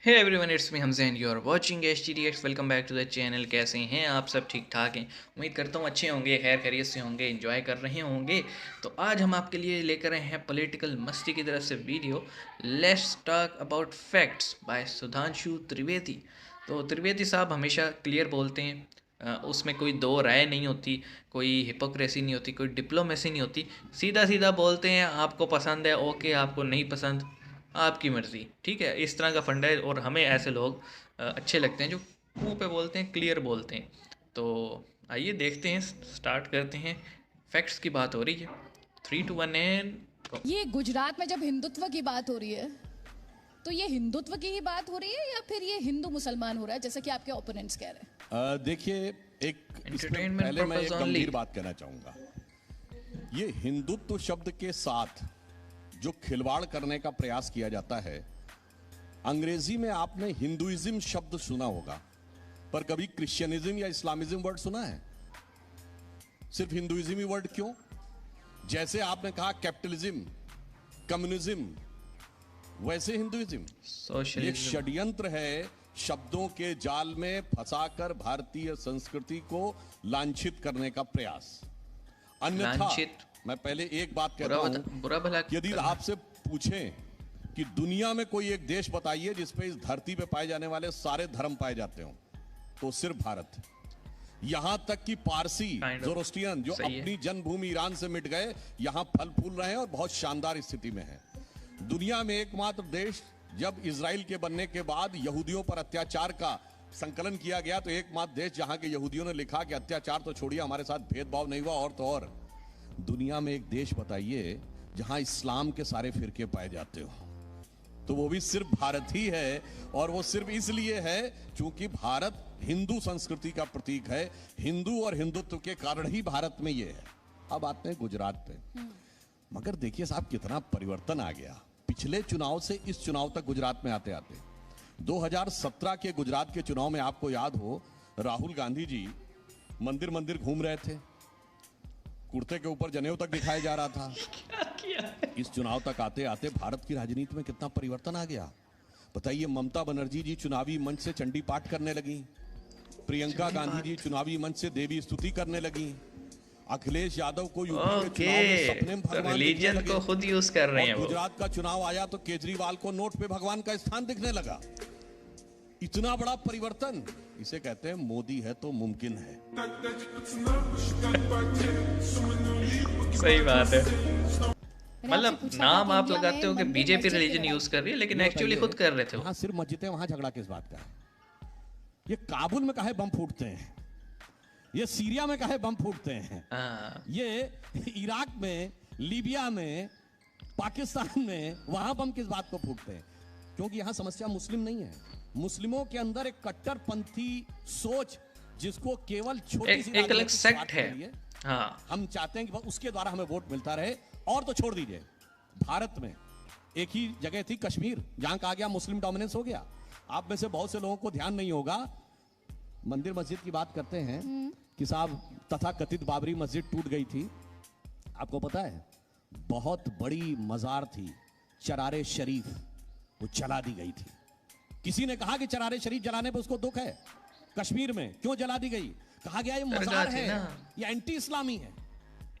Hey everyone, it's me Hamza and you are watching HTDX। Welcome back to the channel. कैसे हैं आप सब? ठीक ठाक हैं? उम्मीद करता हूँ अच्छे होंगे, खैर खैरियत से होंगे, एंजॉय कर रहे होंगे। तो आज हम आपके लिए लेकर आए हैं पॉलिटिकल मस्ती की तरफ से video, let's talk about facts by Sudhanshu Trivedi. तो त्रिवेदी साहब हमेशा क्लियर बोलते हैं, उसमें कोई दो राय नहीं होती, कोई हिपोक्रेसी नहीं होती, कोई डिप्लोमेसी नहीं होती। सीधा सीधा बोलते हैं, आपको पसंद है ओके, आपको नहीं पसंद आपकी मर्ज़ी, ठीक है। इस तरह का फंडा है और हमें ऐसे लोग अच्छे लगते हैं जो मुंह पे बोलते हैं, क्लियर बोलते हैं। तो आइए देखते हैं, स्टार्ट करते हैं। फैक्ट्स की बात हो रही है, 3 2 1 एंड ये गुजरात में जब हिंदुत्व की बात हो रही है तो ये हिंदुत्व की ही बात हो रही है या फिर ये हिंदू मुसलमान हो रहा है जैसे कि आपके ओपोनेंट्स कह रहे हैं? देखिए, एक इसमें Entertainment पहले मैं एक purpose only। गंभीर बात कहना चाहूंगा। ये हिंदुत्व शब्द के साथ जो खिलवाड़ करने का प्रयास किया जाता है, अंग्रेजी में आपने हिंदुइज्म शब्द सुना होगा, पर कभी क्रिश्चियनिज्म या इस्लामिज्म वर्ड सुना है? सिर्फ हिंदुइज्म ही वर्ड क्यों? जैसे आपने कहा कैपिटलिज्म, कम्युनिज्म, वैसे हिंदुइज्म एक सोशलिज्म। षड्यंत्र है शब्दों के जाल में फंसाकर भारतीय संस्कृति को लांछित करने का प्रयास। अन्यथा लांछित? मैं पहले एक बात कहता हूं, बुरा भला यदि करना। आपसे पूछें कि दुनिया में कोई एक देश बताइए जिसपे इस धरती पे पाए जाने वाले सारे धर्म पाए जाते हो, तो सिर्फ भारत। यहां तक कि पारसी, Kind of। जोरोस्ट्रियन जो सही है। अपनी जन्मभूमि ईरान से मिट गए, यहां फल फूल रहे हैं और बहुत शानदार स्थिति में है। दुनिया में एकमात्र देश, जब इजराइल के बनने के बाद यहूदियों पर अत्याचार का संकलन किया गया, तो एकमात्र देश जहां के यहूदियों ने लिखा कि अत्याचार तो छोड़िए, हमारे साथ भेदभाव नहीं हुआ, और तो और दुनिया में एक देश बताइए जहां इस्लाम के सारे फिरके पाए जाते हो, तो वो भी सिर्फ भारत ही है। और वो सिर्फ इसलिए है क्योंकि भारत हिंदू संस्कृति का प्रतीक है। हिंदू और हिंदुत्व के कारण ही भारत में ये है। अब आते हैं गुजरात पे। मगर देखिए साहब, कितना परिवर्तन आ गया पिछले चुनाव से इस चुनाव तक। गुजरात में आते आते 2017 के गुजरात के चुनाव में आपको याद हो, राहुल गांधी जी मंदिर मंदिर घूम रहे थे, कुर्ते के ऊपर जनेऊ तक दिखाया जा रहा था। इस चुनाव तक आते आते भारत की राजनीति में कितना परिवर्तन आ गया बताइए। ममता बनर्जी जी चुनावी मंच से चंडी पाठ करने लगी, प्रियंका गांधी जी चुनावी मंच से देवी स्तुति करने लगी, अखिलेश यादव को यूपी के चुनाव में सपने में तो भगवान दिखने रिलीजन लगे। को खुद यूज कर रहे हैं और वो। गुजरात का चुनाव आया तो केजरीवाल को नोट पे भगवान का स्थान दिखने लगा। इतना बड़ा परिवर्तन, इसे कहते हैं मोदी है तो मुमकिन है। सही बात है। मैंने मतलब आपसे पूछा नाम था कि आप इंडिया लगाते में हो कि मंदिर बीजेपी मस्जिद रिलीजन की यूज कर रही है, लेकिन ये एक्चुअली बताइए, खुद कर रहे थे वो। जहां सिर्फ मस्जिदें वहां झगड़ा किस बात का है? ये काबुल में काहे बम फूटते हैं, ये सीरिया में काहे बम फूटते हैं, हाँ। ये इराक में, लीबिया में, पाकिस्तान में वहां बम किस बात को फूटते हैं? क्योंकि यहां समस्या मुस्लिम नहीं है। मुस्लिमों के अंदर एक कट्टरपंथी सोच, जिसको केवल छोटी सी एक अलग राजनीतिक सेक्ट स्वार्थ है। के लिए हाँ। हम चाहते हैं कि बस उसके द्वारा हमें वोट मिलता रहे। और तो छोड़ दीजिए, भारत में एक ही जगह थी कश्मीर, जहां कहा गया मुस्लिम डोमिनेंस हो गया। आप में से बहुत से लोगों को ध्यान नहीं होगा, मंदिर मस्जिद की बात करते हैं कि साहब तथा कथित बाबरी मस्जिद टूट गई थी। आपको पता है, बहुत बड़ी मजार थी चरारे शरीफ, वो जला दी गई थी। किसी ने कहा कि चरारे शरीफ जलाने पर उसको दुख है। कश्मीर में क्यों जला दी गई? कहा गया ये मजार है, ये एंटी इस्लामी है।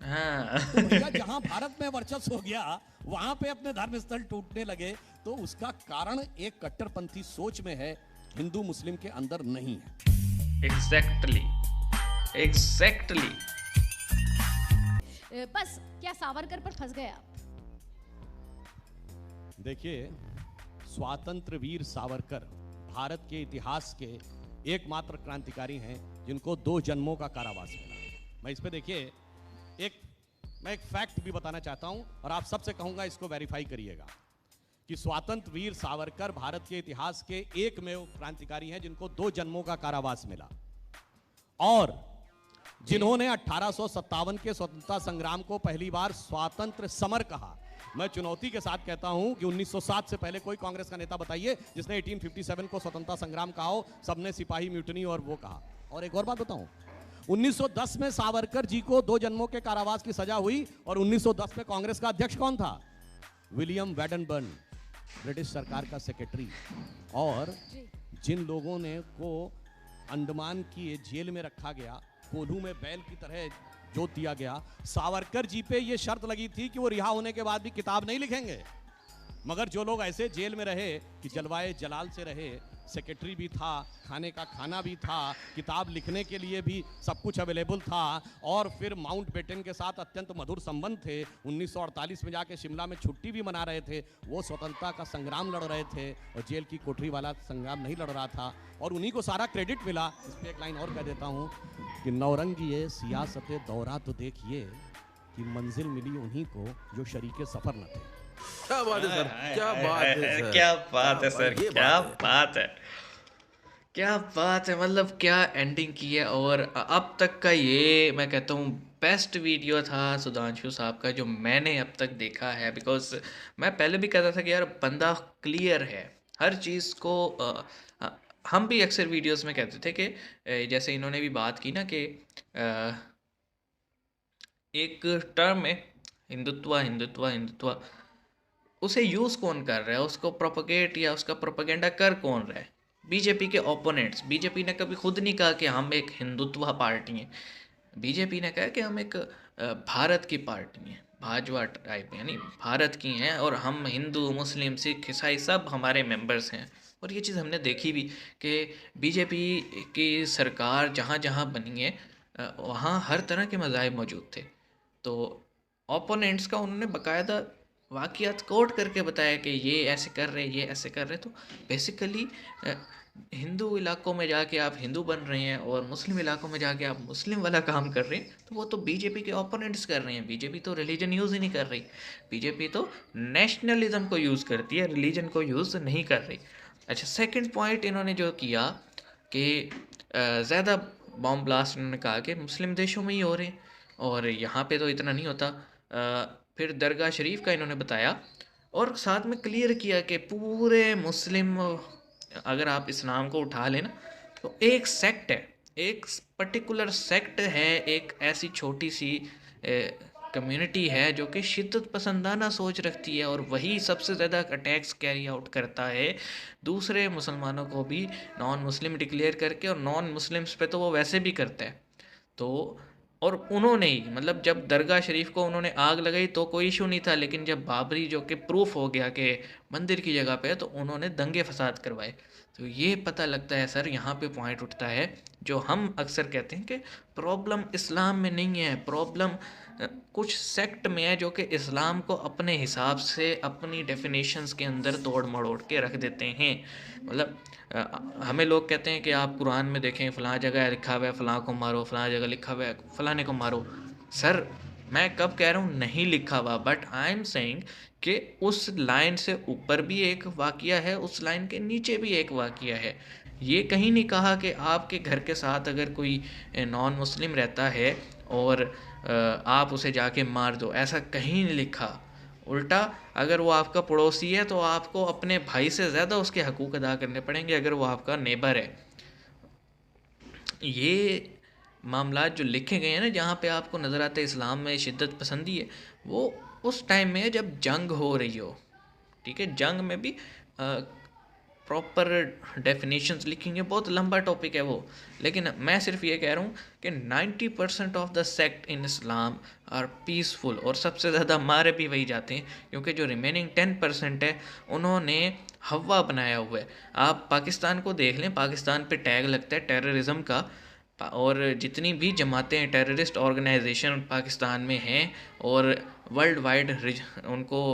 हाँ। तो भैया, जहां भारत में वर्चस्व हो गया, वहां पे अपने धर्म स्थल टूटने लगे, तो उसका कारण एक कट्टरपंथी सोच में है, हिंदू मुस्लिम के अंदर नहीं है। एग्जैक्टली। बस क्या सावरकर पर फंस गए आप? देखिए, स्वातंत्र वीर सावरकर भारत के इतिहास के एकमात्र क्रांतिकारी हैं जिनको 2 जन्मों का कारावास मिला। मैं इस पे देखिए मैं एक फैक्ट भी बताना चाहता हूं और आप सबसे कहूंगा इसको वेरीफाई करिएगा कि स्वातंत्र वीर सावरकर भारत के इतिहास के एकमेव क्रांतिकारी हैं जिनको 2 जन्मों का कारावास मिला, और जिन्होंने 1857 के स्वतंत्रता संग्राम को पहली बार स्वातंत्र समर कहा। मैं चुनौती के साथ कहता हूं कि 1907 से पहले कोई कांग्रेस का नेता बताइए जिसने 1857 को स्वतंत्रता संग्राम कहा हो। सबने सिपाही म्यूटनी और वो कहा। और एक और बात बताऊं, 1910 में सावरकर जी को 2 जन्मों के कारावास की सजा हुई, और 1910 में कांग्रेस का अध्यक्ष कौन था? विलियम वेडनबर्न। ब्रिटिश सरकार का सेक्रेटरी, और जिन लोगों ने को अंडमान की जेल में रखा गया, कोल्हू में बैल की तरह जोत दिया गया, सावरकर जी पे ये शर्त लगी थी कि वो रिहा होने के बाद भी किताब नहीं लिखेंगे। मगर जो लोग ऐसे जेल में रहे कि जलवाए जलाल से रहे, सेक्रेटरी भी था, खाने का खाना भी था, किताब लिखने के लिए भी सब कुछ अवेलेबल था, और फिर माउंटबेटन के साथ अत्यंत मधुर संबंध थे, 1948 में जाके शिमला में छुट्टी भी मना रहे थे, वो स्वतंत्रता का संग्राम लड़ रहे थे और जेल की कोठरी वाला संग्राम नहीं लड़ रहा था, और उन्हीं को सारा क्रेडिट मिला। इस पर एक लाइन और कह देता हूँ कि नौरंगिए सियासत दौरा तो देखिए कि मंजिल मिली उन्हीं को जो शरीके सफर न थे। क्या बात है सर, क्या बात है सर, क्या बात है सर, ये क्या बात है। बात है, क्या बात है। मतलब क्या एंडिंग की है। और अब तक का ये मैं कहता हूँ बेस्ट वीडियो था सुधांशु साहब का जो मैंने अब तक देखा है। बिकॉज मैं पहले भी कहता था कि यार बंदा क्लियर है हर चीज़ को। हम भी अक्सर वीडियोस में कहते थे कि जैसे इन्होंने भी बात की ना कि एक टर्म है हिंदुत्व हिंदुत्व हिंदुत्व, उसे यूज़ कौन कर रहा है, उसको प्रोपगेट या उसका प्रोपेगेंडा कर कौन रहा है। बीजेपी के ओपोनेंट्स। बीजेपी ने कभी खुद नहीं कहा कि हम एक हिंदुत्व पार्टी हैं। बीजेपी ने कहा कि हम एक भारत की पार्टी हैं, भाजपा टाइप, यानी भारत की हैं, और हम हिंदू मुस्लिम सिख ईसाई सब हमारे मेंबर्स हैं। और ये चीज़ हमने देखी भी कि बीजेपी की सरकार जहाँ जहाँ बनी है वहाँ हर तरह के मज़ाहिब मौजूद थे। तो ओपोनेंट्स का उन्होंने बाकायदा वाक़ियात कोट करके बताया कि ये ऐसे कर रहे, ये ऐसे कर रहे। तो बेसिकली हिंदू इलाकों में जाके आप हिंदू बन रहे हैं और मुस्लिम इलाकों में जाके आप मुस्लिम वाला काम कर रहे हैं, तो वो तो बीजेपी के ओपोनेंट्स कर रहे हैं। बीजेपी तो रिलीजन यूज़ ही नहीं कर रही। बीजेपी तो नेशनलिज्म को यूज़ करती है, रिलीजन को यूज़ नहीं कर रही। अच्छा, सेकंड पॉइंट इन्होंने जो किया कि ज़्यादा बॉम्ब ब्लास्ट इन्होंने कहा कि मुस्लिम देशों में ही हो रहे हैं और यहाँ पे तो इतना नहीं होता। फिर दरगाह शरीफ का इन्होंने बताया और साथ में क्लियर किया कि पूरे मुस्लिम, अगर आप इस्लाम को उठा लेना तो एक सेक्ट है, एक पर्टिकुलर सेक्ट है, एक ऐसी छोटी सी कम्युनिटी है जो कि शिद्दत पसंदाना सोच रखती है और वही सबसे ज़्यादा अटैक्स कैरी आउट करता है दूसरे मुसलमानों को भी नॉन मुस्लिम डिक्लेयर करके, और नॉन मुस्लिम्स पे तो वो वैसे भी करता है। तो और उन्होंने ही, मतलब जब दरगाह शरीफ को उन्होंने आग लगाई तो कोई इशू नहीं था, लेकिन जब बाबरी जो कि प्रूफ हो गया कि मंदिर की जगह पे है, तो उन्होंने दंगे फसाद करवाए। तो ये पता लगता है सर, यहाँ पे पॉइंट उठता है जो हम अक्सर कहते हैं कि प्रॉब्लम इस्लाम में नहीं है, प्रॉब्लम कुछ सेक्ट में है जो कि इस्लाम को अपने हिसाब से अपनी डेफिनेशंस के अंदर तोड़ मरोड़ के रख देते हैं। मतलब हमें लोग कहते हैं कि आप कुरान में देखें फ़लाँ जगह लिखा हुआ है फ़लाँ को मारो, फ़लाँ जगह लिखा हुआ है फ़लाने को मारो। सर मैं कब कह रहा हूँ नहीं लिखा हुआ, बट आई एम सेइंग कि उस लाइन से ऊपर भी एक वाक़या है, उस लाइन के नीचे भी एक वाक़या है। ये कहीं नहीं कहा कि आपके घर के साथ अगर कोई नॉन मुस्लिम रहता है और आप उसे जाके मार दो, ऐसा कहीं नहीं लिखा। उल्टा अगर वो आपका पड़ोसी है तो आपको अपने भाई से ज़्यादा उसके हकूक़ अदा करने पड़ेंगे अगर वो आपका नेबर है। ये मामलात जो लिखे गए हैं ना, जहाँ पे आपको नज़र आता है इस्लाम में शिद्दत पसंदी है, वो उस टाइम में है जब जंग हो रही हो। ठीक है, जंग में भी प्रॉपर डेफिनेशंस लिखेंगे, बहुत लंबा टॉपिक है वो, लेकिन मैं सिर्फ ये कह रहा हूँ कि 90% of the sect in Islam are peaceful, और सबसे ज़्यादा मारे भी वही जाते हैं क्योंकि जो रिमेनिंग 10% है उन्होंने हवा बनाया हुआ है। आप पाकिस्तान को देख लें, पाकिस्तान पे टैग लगता है टेररिज्म का, और जितनी भी जमातें टेररिस्ट ऑर्गेनाइजेशन पाकिस्तान में हैं और वर्ल्ड वाइड उनको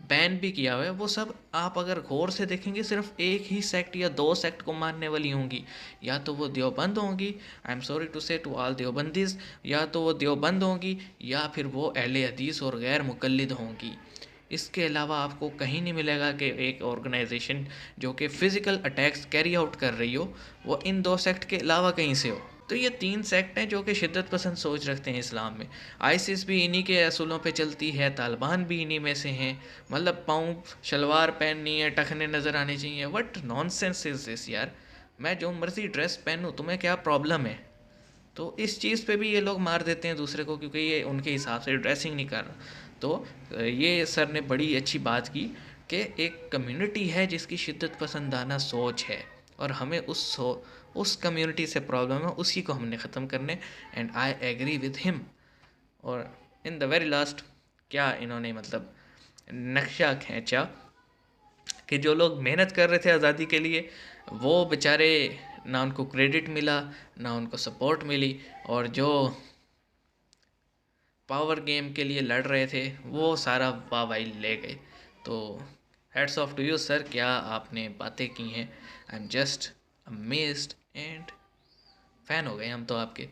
बैन भी किया हुआ है, वो सब आप अगर गौर से देखेंगे सिर्फ एक ही सेक्ट या दो सेक्ट को मानने वाली होंगी। या तो वो देवबंद होंगी, आई एम सॉरी टू से टू ऑल देवबंदीज, या तो वो देवबंद होंगी या फिर वो अहले हदीस और गैर मुकल्लिद होंगी। इसके अलावा आपको कहीं नहीं मिलेगा कि एक ऑर्गेनाइजेशन जो कि फ़िज़िकल अटैक्स कैरी आउट कर रही हो वो इन दो सेक्ट के अलावा कहीं से हो। तो ये 3 सेक्ट हैं जो कि शिद्दत पसंद सोच रखते हैं इस्लाम में। आईसिस भी इन्हीं के असूलों पे चलती है, तालिबान भी इन्हीं में से हैं। मतलब पाँव शलवार पहननी है, टखने नज़र आने चाहिए। व्हाट नॉनसेंस इज़ दिस यार, मैं जो मर्ज़ी ड्रेस पहनूँ, तुम्हें क्या प्रॉब्लम है? तो इस चीज़ पे भी ये लोग मार देते हैं दूसरे को क्योंकि ये उनके हिसाब से ड्रेसिंग नहीं कर रहा। तो ये सर ने बड़ी अच्छी बात की। कि एक कम्युनिटी है जिसकी शिद्दत पसंदाना सोच है और हमें उस कम्युनिटी से प्रॉब्लम है, उसी को हमने ख़त्म करने। And I agree with him. और इन द वेरी लास्ट क्या इन्होंने मतलब नक्शा खींचा कि जो लोग मेहनत कर रहे थे आज़ादी के लिए वो बेचारे ना उनको क्रेडिट मिला ना उनको सपोर्ट मिली, और जो पावर गेम के लिए लड़ रहे थे वो सारा वाहवाही ले गए। तो heads off to you sir, क्या आपने बातें की हैं। I am just amazed and fan हो गए हम तो आपके।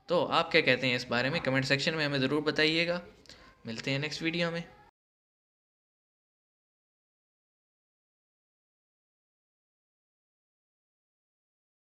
तो आप क्या कहते हैं इस बारे में, कमेंट सेक्शन में हमें ज़रूर बताइएगा। मिलते हैं नेक्स्ट वीडियो में।